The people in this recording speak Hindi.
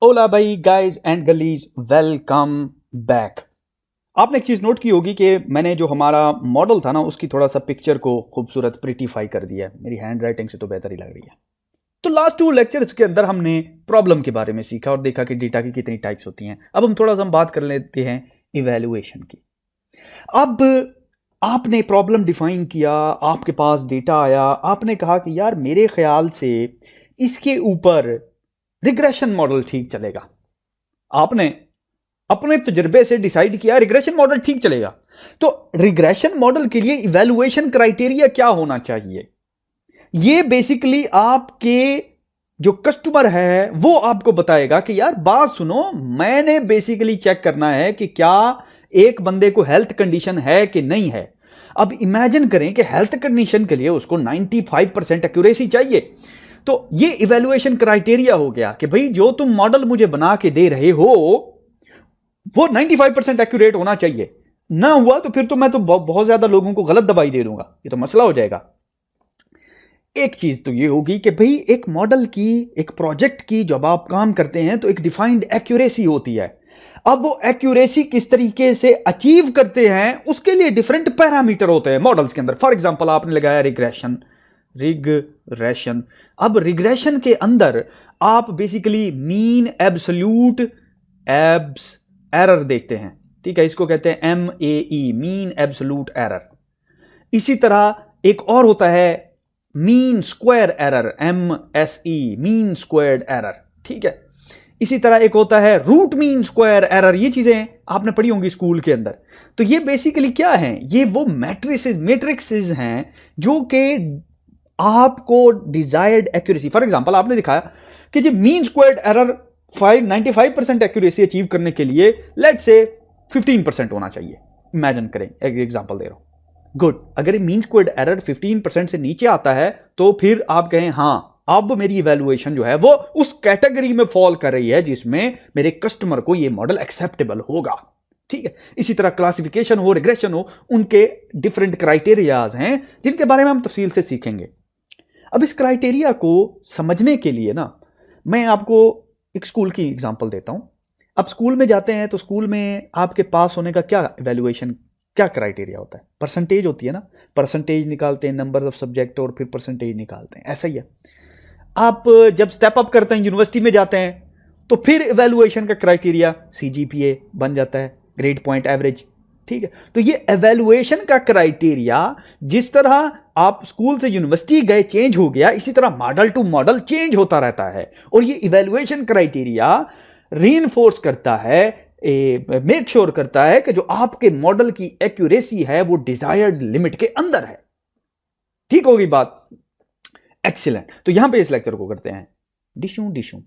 ओला भाई गाइज एंड गलीज, वेलकम बैक। आपने एक चीज नोट की होगी कि मैंने जो हमारा मॉडल था ना उसकी थोड़ा सा पिक्चर को खूबसूरत प्रिटीफाई कर दिया है। मेरी हैंड राइटिंग से तो बेहतर ही लग रही है। तो लास्ट 2 लेक्चर्स के अंदर हमने प्रॉब्लम के बारे में सीखा और देखा कि डेटा की कितनी टाइप्स होती हैं। अब हम थोड़ा सा बात कर लेते हैं इवैल्यूएशन की। अब आपने प्रॉब्लम डिफाइन किया, आपके पास डेटा आया, आपने कहा कि यार मेरे ख्याल से इसके ऊपर रिग्रेशन मॉडल ठीक चलेगा। आपने अपने तजुर्बे से डिसाइड किया रिग्रेशन मॉडल ठीक चलेगा। तो रिग्रेशन मॉडल के लिए इवैल्यूएशन क्राइटेरिया क्या होना चाहिए? ये बेसिकली आपके जो कस्टमर है वो आपको बताएगा कि यार बात सुनो, मैंने बेसिकली चेक करना है कि क्या एक बंदे को हेल्थ कंडीशन है कि नहीं है। अब इमेजिन करें कि हेल्थ कंडीशन के लिए उसको 95% एक्यूरेसी चाहिए। तो ये इवैल्यूएशन क्राइटेरिया हो गया कि भाई जो तुम मॉडल मुझे बना के दे रहे हो वो 95% एक्यूरेट होना चाहिए। ना हुआ तो फिर तो मैं तो बहुत ज्यादा लोगों को गलत दवाई दे दूंगा, ये तो मसला हो जाएगा। एक चीज तो ये होगी कि भाई एक मॉडल की, एक प्रोजेक्ट की जब आप काम करते हैं तो एक डिफाइंड एक्यूरेसी होती है। अब वो एक्यूरेसी किस तरीके से अचीव करते हैं उसके लिए डिफरेंट पैरामीटर होते हैं मॉडल्स के अंदर। फॉर एग्जांपल आपने लगाया रिग्रेशन। अब रिग्रेशन के अंदर आप basically mean absolute abs error देखते हैं। ठीक है, इसको कहते हैं MAE, मीन एब्सोल्यूट एरर। इसी तरह एक और होता है mean square error, MSE, mean squared error. ठीक है, इसी तरह एक होता है रूट मीन स्क्वायर एरर। ये चीजें आपने पढ़ी होंगी स्कूल के अंदर। तो ये बेसिकली क्या है? ये वो मैट्रिक्सेस हैं जो कि आपको डिजायर्ड एक्यूरेसी, फॉर एग्जांपल आपने दिखाया कि जी mean squared error 95% accuracy achieve करने के लिए लेट्स से 15% होना चाहिए। इमेजिन करें, एक एग्जांपल दे रहा हूं। गुड, अगर मीन स्क्वायर्ड एरर 15% से नीचे आता है तो फिर आप कहें हां अब मेरी इवैल्यूएशन जो है वो उस कैटेगरी में फॉल कर रही है जिसमें मेरे कस्टमर को ये मॉडल एक्सेप्टेबल होगा। ठीक है, इसी तरह क्लासिफिकेशन हो, रिग्रेशन हो, उनके डिफरेंट क्राइटेरियाज हैं जिनके बारे में हम तफसील से सीखेंगे। अब इस क्राइटेरिया को समझने के लिए ना मैं आपको एक स्कूल की एग्जांपल देता हूं। अब स्कूल में जाते हैं तो स्कूल में आपके पास होने का क्या इवैल्यूएशन, क्या क्राइटेरिया होता है? परसेंटेज होती है ना, परसेंटेज निकालते हैं, नंबर ऑफ सब्जेक्ट और फिर परसेंटेज निकालते हैं। ऐसा ही है। आप जब स्टेप अप करते हैं, यूनिवर्सिटी में जाते हैं, तो फिर इवैल्यूएशन का क्राइटेरिया CGPA बन जाता है, ग्रेड पॉइंट एवरेज। ठीक है, तो ये इवैल्यूएशन का क्राइटेरिया जिस तरह आप स्कूल से यूनिवर्सिटी गए चेंज हो गया, इसी तरह मॉडल टू मॉडल चेंज होता रहता है। और ये इवैल्यूएशन क्राइटेरिया रीइंफोर्स करता है, मेक श्योर करता है कि जो आपके मॉडल की एक्यूरेसी है वो डिजायर्ड लिमिट के अंदर है। ठीक होगी बात? एक्सीलेंट। तो यहां पे इस लेक्चर को करते हैं डिशू।